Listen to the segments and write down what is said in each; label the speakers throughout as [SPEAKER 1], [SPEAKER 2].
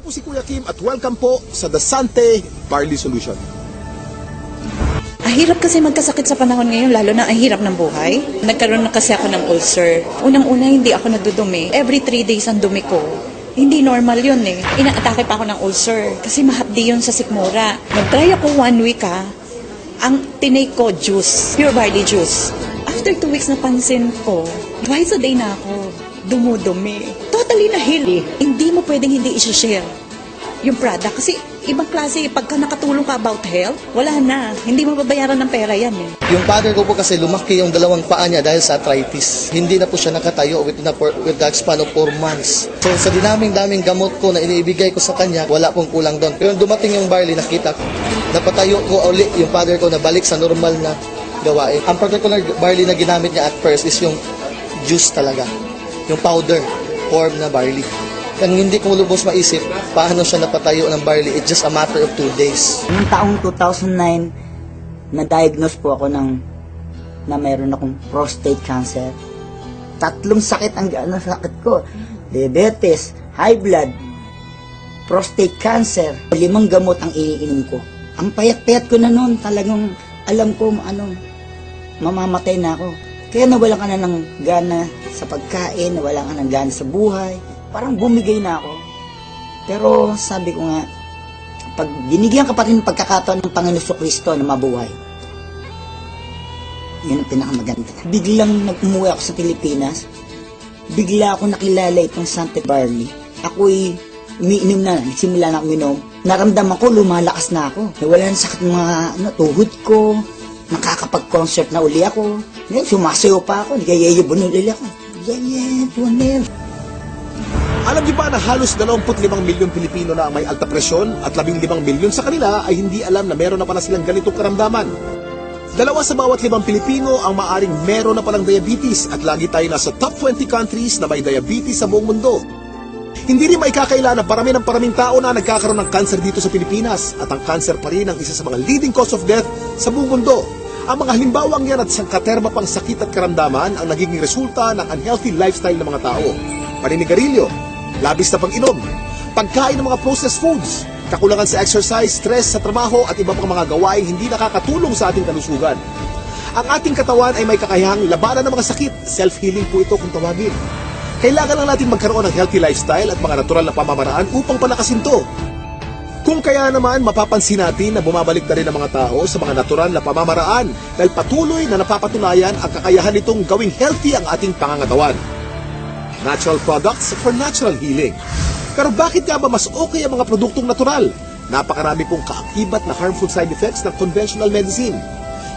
[SPEAKER 1] po si Kuya Kim at welcome po sa The Sante Barley Solution.
[SPEAKER 2] Hirap kasi magkasakit sa panahon ngayon, lalo na ang hirap ng buhay. Nagkaroon na kasi ako ng ulcer. Unang-una, hindi ako nadudumi. Every 3 days ang dumi ko. Hindi normal yun eh. Inaatake pa ako ng ulcer kasi mahapdi yun sa sikmura. Nag-try ako 1 week Ang tinake ko, juice. Pure barley juice. After 2 weeks napansin ko, twice a day na ako dumudumi. Totally na heal. Hindi mo pwedeng hindi i-share yung product kasi ibang klase, pagka nakatulong ka about health, wala na. Hindi mo babayaran ng pera yan eh.
[SPEAKER 3] Yung father ko po kasi lumaki yung dalawang paa niya dahil sa arthritis. Hindi na po siya nakatayo with the span of 4 months. So sa daming gamot ko na iniibigay ko sa kanya, wala pong kulang doon. Pero dumating yung barley, nakita ko, napatayo ko uli yung father ko na balik sa normal na gawain. Ang particular barley na ginamit niya at first is yung juice talaga. Yung powder form na barley. Ang hindi ko lubos maisip, paano siya napatayo ng barley, it's just a matter of 2 days.
[SPEAKER 4] Noong taong 2009, na-diagnose po ako na mayroon akong prostate cancer. 3 sakit ang sakit ko. Diabetes, high blood, prostate cancer. 5 gamot ang iniinom ko. Ang payat-payat ko na noon, talagang alam ko mamamatay na ako. Kaya nawalan ka na ng gana sa pagkain, nawalan ka ng gana sa buhay. Parang bumigay na ako. Pero sabi ko nga, pag binigyan ka pa rin ng pagkakataon ng Panginoon Kristo na mabuhay, yun ang pinakamaganda. Biglang nag-umuwi ako sa Pilipinas, bigla ako nakilala itong Sante Barley. Ako'y umiinom na, nagsimula na ako minom. Naramdaman ko, lumalakas na ako. Nawala na sakit ng mga tuhod ko, nakakapag-concert na uli ako. Ngayon, sumasayo pa ako, nagayayabon uli ako. Tuwanel.
[SPEAKER 1] Alam niyo ba na halos 25 milyong Pilipino na ang may alta presyon at 15 milyon sa kanila ay hindi alam na meron na pala silang ganitong karamdaman? 2 sa bawat 5 Pilipino ang maaring meron na palang diabetes at lagi tayo nasa top 20 countries na may diabetes sa buong mundo. Hindi rin maikakaila na paraming tao na nagkakaroon ng cancer dito sa Pilipinas at ang cancer pa rin ang isa sa mga leading cause of death sa buong mundo. Ang mga halimbawang yan at sangkaterma pang sakit at karamdaman ang nagiging resulta ng unhealthy lifestyle ng mga tao. Paninigarilyo, labis na pag-inom, pagkain ng mga processed foods, kakulangan sa exercise, stress sa trabaho at iba pang mga gawain hindi nakakatulong sa ating kalusugan. Ang ating katawan ay may kakayahang labanan ng mga sakit. Self-healing po ito kung tawagin. Kailangan lang natin magkaroon ng healthy lifestyle at mga natural na pamamaraan upang palakasin ito. Kung kaya naman, mapapansin natin na bumabalik na rin ang mga tao sa mga natural na pamamaraan dahil patuloy na napapatunayan ang kakayahan nitong gawing healthy ang ating pangangatawan. Natural products for natural healing. Pero bakit nga ba mas okay ang mga produktong natural? Napakarami pong kaakibat na harmful side effects ng conventional medicine.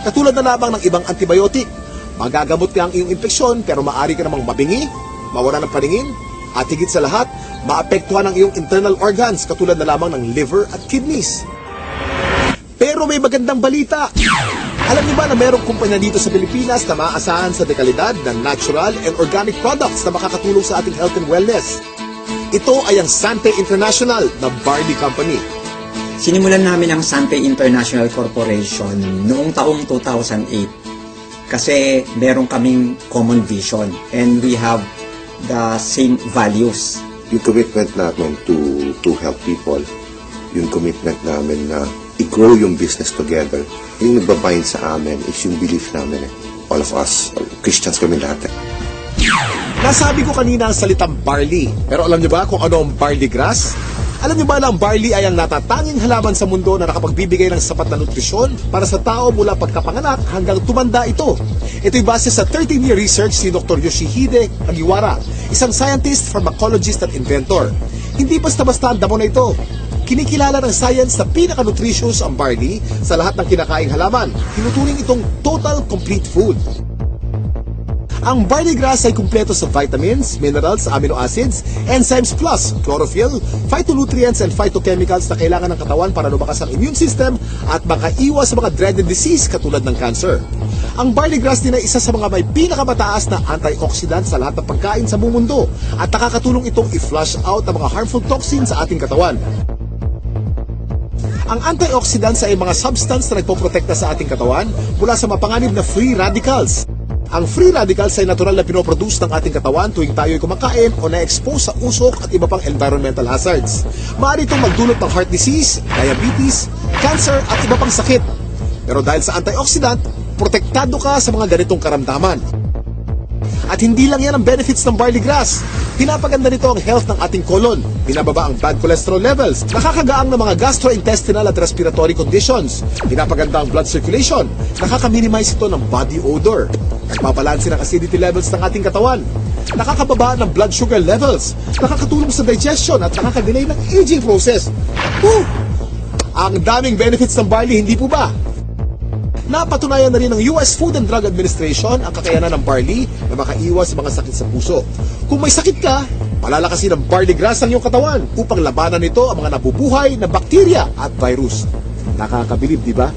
[SPEAKER 1] Katulad na lamang ng ibang antibiotic. Magagamot ka ang iyong infeksyon pero maaari ka namang mabingi, mawala ng paningin, at higit sa lahat, maapektuhan ang iyong internal organs katulad na lamang ng liver at kidneys. Pero may magandang balita. Alam niyo ba na mayroong kumpanya dito sa Pilipinas na maaasahan sa dekalidad ng natural and organic products na makakatulong sa ating health and wellness? Ito ay ang Sante International na Barley Company.
[SPEAKER 5] Sinimulan namin ang Sante International Corporation noong taong 2008 kasi meron kaming common vision and we have the same values.
[SPEAKER 6] Yung commitment namin to help people, yung commitment namin na i-grow yung business together. Yung nagbabind sa amin is yung belief namin. All of us, Christians kami lahat.
[SPEAKER 1] Nasabi ko kanina ang salitang barley. Pero alam niyo ba kung ano ang barley grass? Alam niyo ba na ang barley ay ang natatanging halaman sa mundo na nakapagbibigay ng sapat na nutrisyon para sa tao mula pagkapanganak hanggang tumanda ito? Ito'y base sa 13-year research ni Dr. Yoshihide Hagiwara, isang scientist, pharmacologist at inventor. Hindi basta-basta ang damo na ito. Kinikilala ng science na pinaka-nutritious ang barley sa lahat ng kinakaing halaman. Tinuturing itong total complete food. Ang barley grass ay kumpleto sa vitamins, minerals, amino acids, enzymes plus chlorophyll, phytonutrients and phytochemicals na kailangan ng katawan para lumakas ang immune system at makaiwas sa mga dreaded disease katulad ng cancer. Ang barley grass din ay isa sa mga may pinakamataas na antioxidant sa lahat ng pagkain sa buong mundo at nakakatulong itong i-flush out ang mga harmful toxins sa ating katawan. Ang antioxidants ay mga substance na nagpoprotekta sa ating katawan mula sa mapanganib na free radicals. Ang free radicals ay natural na pinoproduce ng ating katawan tuwing tayo'y kumakain o na-expose sa usok at iba pang environmental hazards. Maaari itong magdulot ng heart disease, diabetes, cancer at iba pang sakit. Pero dahil sa antioxidant, protektado ka sa mga ganitong karamdaman. At hindi lang yan ang benefits ng barley grass. Pinapaganda nito ang health ng ating colon, pinababa ang bad cholesterol levels, nakakagaang ng mga gastrointestinal at respiratory conditions, pinapaganda ang blood circulation, nakaka-minimize ito ng body odor, nagpapalansin ang acidity levels ng ating katawan, nakakababa ng blood sugar levels, nakakatulong sa digestion at nakakadelay ng aging process. Woo! Ang daming benefits ng barley, hindi po ba? Napatunayan na rin ng US Food and Drug Administration ang kakayanan ng barley na makaiwas sa mga sakit sa puso. Kung may sakit ka, palalakasin ng barley grass ang iyong katawan upang labanan nito ang mga nabubuhay na bakterya at virus. Nakakabilib, di ba?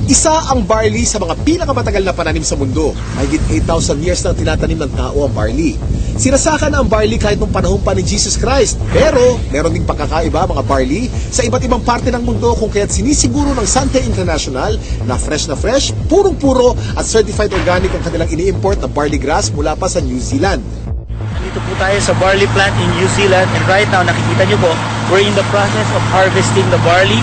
[SPEAKER 1] Isa ang barley sa mga pinakamatagal na pananim sa mundo. Mahigit 8,000 years na tinatanim ng tao ang barley. Sinasaka na ang barley kahit nung panahon pa ni Jesus Christ. Pero, meron ding pagkakaiba mga barley sa iba't ibang parte ng mundo kung kaya't sinisiguro ng Sante International na fresh, purong-puro at certified organic ang kanilang ini-import na barley grass mula pa sa New Zealand.
[SPEAKER 7] Nandito po tayo sa barley plant in New Zealand and right now nakikita nyo po, we're in the process of harvesting the barley.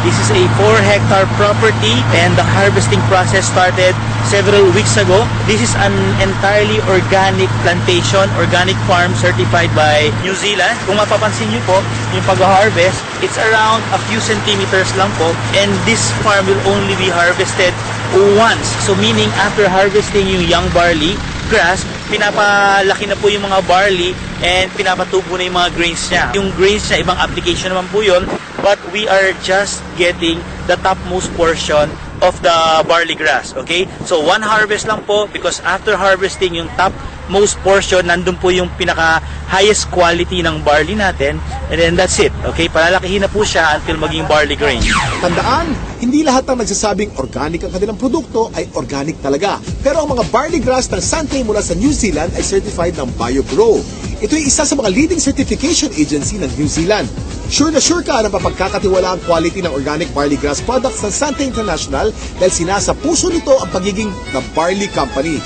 [SPEAKER 7] This is a 4-hectare property and the harvesting process started several weeks ago. This is an entirely organic plantation, organic farm certified by New Zealand. Kung mapapansin nyo po, yung pag-harvest, it's around a few centimeters lang po and this farm will only be harvested once. So meaning after harvesting yung young barley grass, pinapalaki na po yung mga barley and pinapatubo na yung mga grains niya. Yung grains niya, ibang application naman po yun, but we are just getting the topmost portion of the barley grass, okay? So one harvest lang po because after harvesting yung topmost portion, nandun po yung pinaka highest quality ng barley natin and then that's it, okay? Palalakihin na po siya until maging barley grain.
[SPEAKER 1] Tandaan, hindi lahat ng nagsasabing organic ang kanilang produkto ay organic talaga. Pero ang mga barley grass ng Sante mula sa New Zealand ay certified ng BioGrow. Ito ay isa sa mga leading certification agency ng New Zealand. Sure na sure ka na mapagkakatiwala ang quality ng organic barley grass products ng Sante International dahil sinasa puso nito ang pagiging The Barley Company.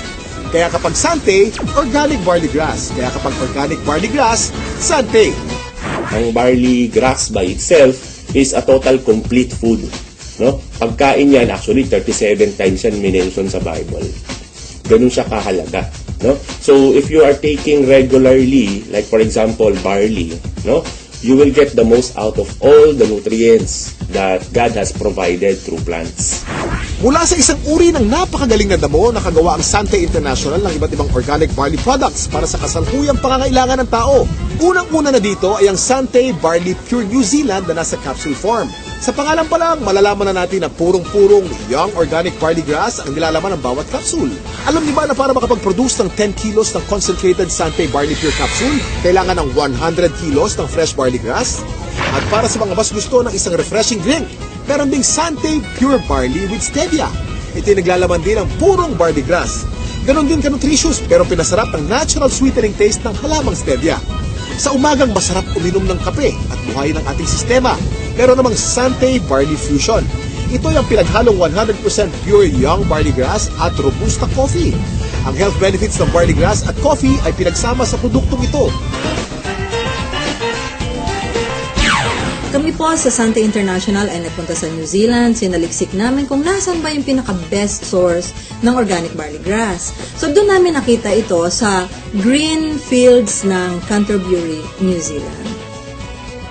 [SPEAKER 1] Kaya kapag Sante, organic barley grass. Kaya kapag organic barley grass, Sante.
[SPEAKER 8] Ang barley grass by itself is a total complete food. No? Pagkain yan, actually 37 times yan minention sa Bible. Ganun siya kahalaga. No? So if you are taking regularly, like for example barley, no, you will get the most out of all the nutrients that God has provided through plants.
[SPEAKER 1] Mula sa isang uri ng napakagaling na damo, nakagawa ang Sante International ng iba't ibang organic barley products para sa kasalukuyang pangangailangan ng tao. Unang-una na dito ay ang Sante Barley Pure New Zealand na nasa capsule form. Sa pangalan pa lang, malalaman na natin na purong-purong young organic barley grass ang nilalaman ng bawat capsule. Alam niyo ba na para makapag-produce ng 10 kilos ng concentrated Sante Barley Pure capsule, kailangan ng 100 kilos ng fresh barley grass? At para sa mga mas gusto ng isang refreshing drink, meron ding Sante Pure Barley with Stevia. Ito ay naglalaman din ng purong barley grass. Ganon din ka-nutritious pero pinasarap ng natural sweetening taste ng halamang stevia. Sa umagang masarap uminom ng kape at buhayin ang ating sistema. Meron namang Sante Barley Fusion. Ito ay ang pinaghalong 100% pure young barley grass at robusta coffee. Ang health benefits ng barley grass at coffee ay pinagsama sa produktong ito.
[SPEAKER 9] Kami po sa Sante International ay nagpunta sa New Zealand. Sinaliksik namin kung nasan ba yung pinaka-best source ng organic barley grass. So doon namin nakita ito sa green fields ng Canterbury, New Zealand.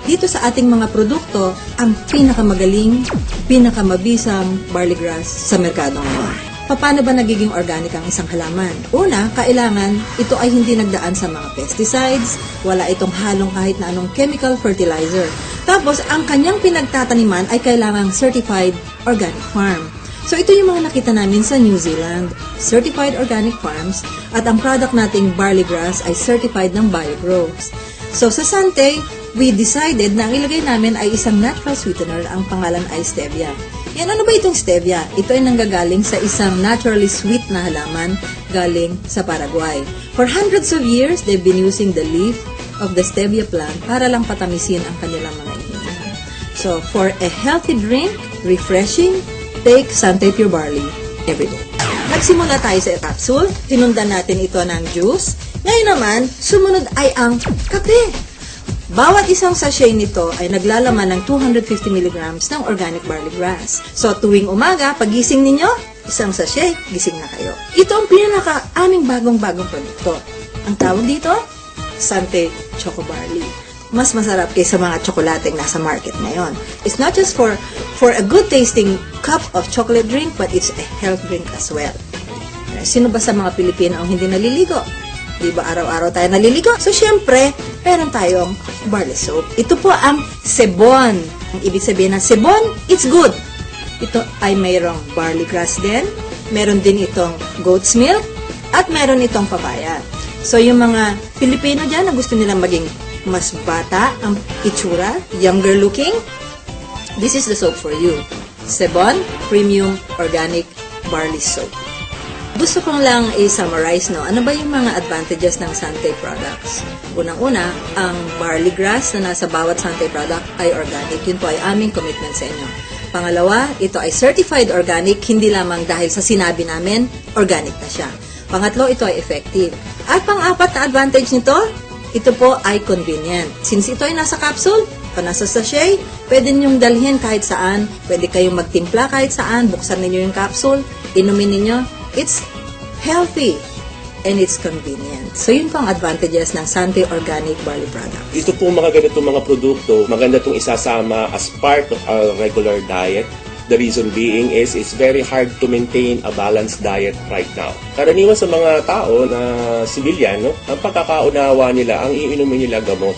[SPEAKER 9] Dito sa ating mga produkto, ang pinakamagaling, pinakamabisang barley grass sa merkado ngayon. Paano ba nagiging organic ang isang halaman? Una, kailangan ito ay hindi nagdaan sa mga pesticides, wala itong halong kahit na anong chemical fertilizer. Tapos, ang kanyang pinagtataniman ay kailangang certified organic farm. So, ito yung mga nakita namin sa New Zealand, certified organic farms, at ang product nating barley grass ay certified ng BioGrow. So, sa Sante, we decided na ang ilagay namin ay isang natural sweetener, ang pangalan ay stevia. Yan, ano ba itong stevia? Ito ay nanggagaling sa isang naturally sweet na halaman galing sa Paraguay. For hundreds of years, they've been using the leaf of the stevia plant para lang patamisin ang kanilang mga iniinom. So, for a healthy drink, refreshing, take Sante Pure Barley every day. Nagsimula tayo sa capsule, tinundan natin ito ng juice. Ngayon naman, sumunod ay ang kape. Bawat isang sachet nito ay naglalaman ng 250 mg ng organic barley grass. So tuwing umaga, pagising ninyo, isang sachet, gising na kayo. Ito ang aming bagong-bagong produkto. Ang tawag dito, Sante Choco Barley. Mas masarap kaysa mga tsokolateng nasa market ngayon. It's not just for a good tasting cup of chocolate drink, but it's a health drink as well. Sino ba sa mga Pilipino ang hindi naliligo? Di ba araw-araw tayo naliligo? So, syempre, meron tayong barley soap. Ito po ang sebon. Ang ibig sabihin ng sebon, it's good. Ito ay mayroong barley grass din. Meron din itong goat's milk. At meron itong papaya. So, yung mga Pilipino dyan na gusto nilang maging mas bata ang itsura, younger looking, this is the soap for you. Sebon Premium Organic Barley Soap. Gusto kong lang i-summarize, no? Ano ba yung mga advantages ng Sante products? Unang-una, ang barley grass na nasa bawat Sante product ay organic. Yun po ay aming commitment sa inyo. Pangalawa, ito ay certified organic, hindi lamang dahil sa sinabi namin, organic na siya. Pangatlo, ito ay effective. At pang-apat na advantage nito, ito po ay convenient. Since ito ay nasa capsule, o nasa sachet, pwede ninyong dalhin kahit saan, pwede kayong magtimpla kahit saan, buksan ninyo yung capsule, inumin ninyo. It's healthy and it's convenient. So yun po ang advantages ng Sante Organic Barley Product.
[SPEAKER 8] Ito po mga ganitong mga produkto, maganda itong isasama as part of our regular diet. The reason being is it's very hard to maintain a balanced diet right now. Karaniwan sa mga tao na civilian, no, ang pagkakaunawa nila, ang iinumin nila gamot.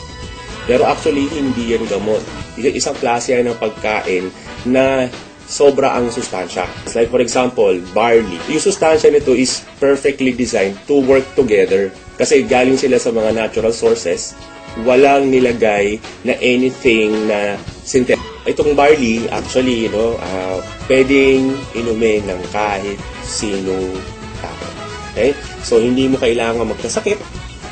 [SPEAKER 8] Pero actually, hindi yan gamot. Isang klase yan ng pagkain na sobra ang sustansya. Like for example, barley. Yung sustansya nito is perfectly designed to work together. Kasi galing sila sa mga natural sources. Walang nilagay na anything na synthetic. Itong barley, actually, pwedeng inumin ng kahit sinong tao. Okay? So, hindi mo kailangan magkasakit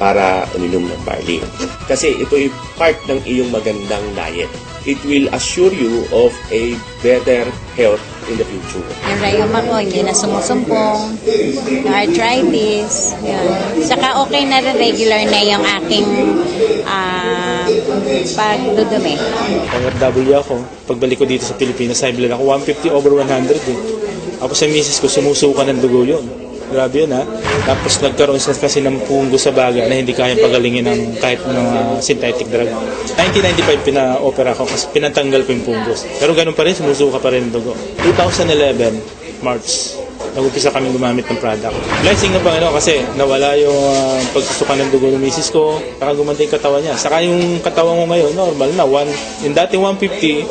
[SPEAKER 8] para uminom ng barley. Kasi ito ay part ng iyong magandang diet. It will assure you of a better health in the future.
[SPEAKER 10] Yung rayuma ko, hindi na sumusumpong. Yung arthritis. Yun. Saka okay na rin, regular na yung aking pagdudumi.
[SPEAKER 7] OFW ako. Pagbalik ko dito sa Pilipinas, high blood ako. 150/100 eh. Ako sa misis ko, sumusuka ng dugo yun. Grabe yun ha. Tapos nagkaroon kasi ng punggo sa baga na hindi kayang pagalingin ng kahit ng synthetic drug. 1995 pina-opera ko kasi pinatanggal ko yung punggos. Pero ganun pa rin, sumusuka pa rin ang dugo. 2011, March, nag-upisa kami gumamit ng product. Blessing na Panginoon kasi nawala yung pagsusuka ng dugo ng misis ko, saka gumanda yung katawan niya. Saka yung katawan ko ngayon, normal na. Yung dati 150/100,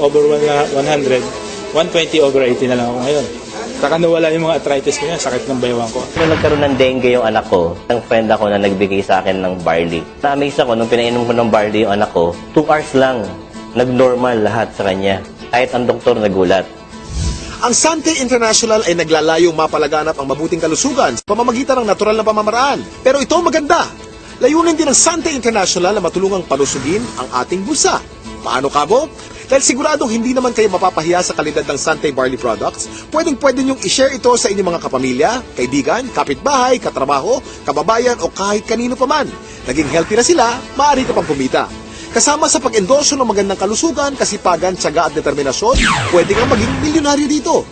[SPEAKER 7] 120/80 na lang ako ngayon. Saka nawala yung mga arthritis ko niya, sakit ng bayawan ko.
[SPEAKER 11] Nung nagkaroon ng dengue yung anak ko, ang friend ako na nagbigay sa akin ng barley. Na-amaze ako nung pinainom ko ng barley yung anak ko, 2 hours lang, nag-normal lahat sa kanya. Kahit ang doktor nagulat.
[SPEAKER 1] Ang Sante International ay naglalayong mapalaganap ang mabuting kalusugan sa pamamagitan ng natural na pamamaraan. Pero ito maganda. Layunin din ng Sante International na matulungang palusugin ang ating bulsa. Paano kabo? Dahil siguradong hindi naman kayo mapapahiya sa kalidad ng Sante Barley Products, pwedeng-pwede niyong i-share ito sa inyong mga kapamilya, kaibigan, kapitbahay, katrabaho, kababayan o kahit kanino pa man. Naging healthy na sila, maaari ka pang kumita. Kasama sa pag-endorso ng magandang kalusugan, kasipagan, tiyaga at determinasyon, pwede kang maging milyonaryo dito.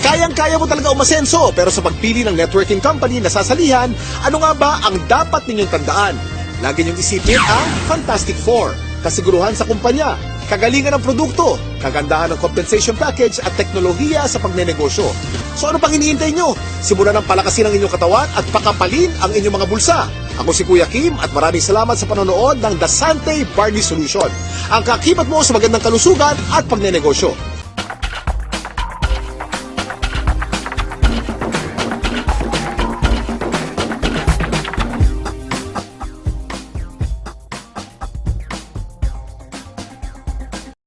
[SPEAKER 1] Kayang-kaya mo talaga umasenso, pero sa pagpili ng networking company na sasalihan, ano nga ba ang dapat ninyong tandaan? Lagi niyong isipin ang Fantastic Four. Kasiguruhan sa kumpanya, kagalingan ng produkto, kagandahan ng compensation package at teknolohiya sa pagnenegosyo. So ano pang hinihintay nyo? Simulan ng palakasin ang inyong katawan at pakapalin ang inyong mga bulsa. Ako si Kuya Kim at maraming salamat sa panonood ng The Sante Barley Solution. Ang kakibat mo sa magandang kalusugan at pagnenegosyo.